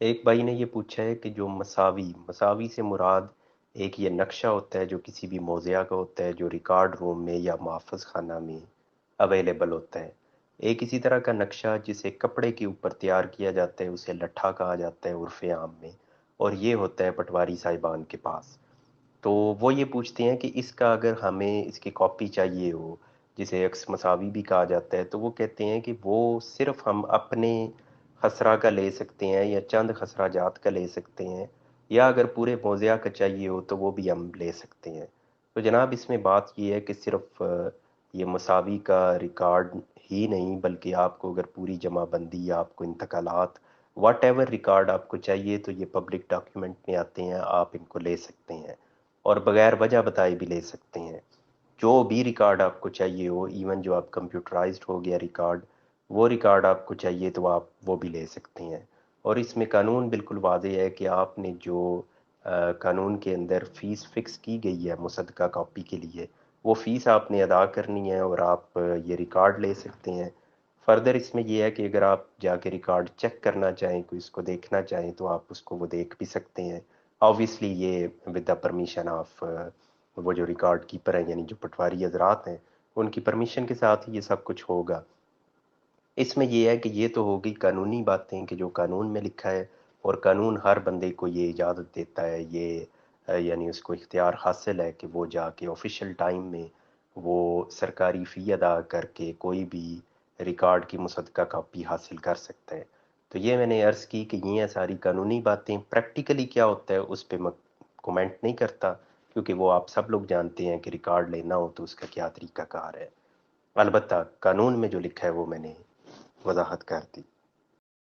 ایک بھائی نے یہ پوچھا ہے کہ جو مساوی مساوی سے مراد ایک یہ نقشہ ہوتا ہے جو کسی بھی موضوع کا ہوتا ہے جو ریکارڈ روم میں یا محافظ خانہ میں اویلیبل ہوتا ہے۔ ایک اسی طرح کا نقشہ جسے کپڑے کے اوپر تیار کیا جاتا ہے اسے لٹھا کہا جاتا ہے عرف عام میں، اور یہ ہوتا ہے پٹواری صاحبان کے پاس۔ تو وہ یہ پوچھتے ہیں کہ اس کا اگر ہمیں اس کی کاپی چاہیے ہو، جسے عکس مساوی بھی کہا جاتا ہے، تو وہ کہتے ہیں کہ وہ صرف ہم اپنے خسرہ کا لے سکتے ہیں یا چند خسرہ جات کا لے سکتے ہیں، یا اگر پورے موضوع کا چاہیے ہو تو وہ بھی ہم لے سکتے ہیں۔ تو جناب اس میں بات یہ ہے کہ صرف یہ مساوی کا ریکارڈ ہی نہیں، بلکہ آپ کو اگر پوری جمع بندی یا آپ کو انتقالات واٹ ایور ریکارڈ آپ کو چاہیے تو یہ پبلک ڈاکیومنٹ میں آتے ہیں، آپ ان کو لے سکتے ہیں اور بغیر وجہ بتائے بھی لے سکتے ہیں۔ جو بھی ریکارڈ آپ کو چاہیے ہو، ایون جو آپ کمپیوٹرائزڈ ہو گیا ریکارڈ، وہ ریکارڈ آپ کو چاہیے تو آپ وہ بھی لے سکتے ہیں۔ اور اس میں قانون بالکل واضح ہے کہ آپ نے جو قانون کے اندر فیس فکس کی گئی ہے مصدقہ کاپی کے لیے، وہ فیس آپ نے ادا کرنی ہے اور آپ یہ ریکارڈ لے سکتے ہیں۔ فردر اس میں یہ ہے کہ اگر آپ جا کے ریکارڈ چیک کرنا چاہیں، کوئی اس کو دیکھنا چاہیں، تو آپ اس کو وہ دیکھ بھی سکتے ہیں، آبویسلی یہ ود دا پرمیشن آف وہ جو ریکارڈ کیپر ہیں، یعنی جو پٹواری حضرات ہیں، ان کی پرمیشن کے ساتھ ہی یہ سب کچھ ہوگا۔ اس میں یہ ہے کہ یہ تو ہوگی قانونی باتیں کہ جو قانون میں لکھا ہے، اور قانون ہر بندے کو یہ اجازت دیتا ہے، یہ یعنی اس کو اختیار حاصل ہے کہ وہ جا کے آفیشیل ٹائم میں وہ سرکاری فی ادا کر کے کوئی بھی ریکارڈ کی مصدقہ کاپی حاصل کر سکتا ہے۔ تو یہ میں نے عرض کی کہ یہ ہیں ساری قانونی باتیں، پریکٹیکلی کیا ہوتا ہے اس پہ میں کومنٹ نہیں کرتا، کیونکہ وہ آپ سب لوگ جانتے ہیں کہ ریکارڈ لینا ہو تو اس کا کیا طریقہ کار ہے۔ البتہ قانون میں جو لکھا ہے وہ میں نے وضاحت کر دی۔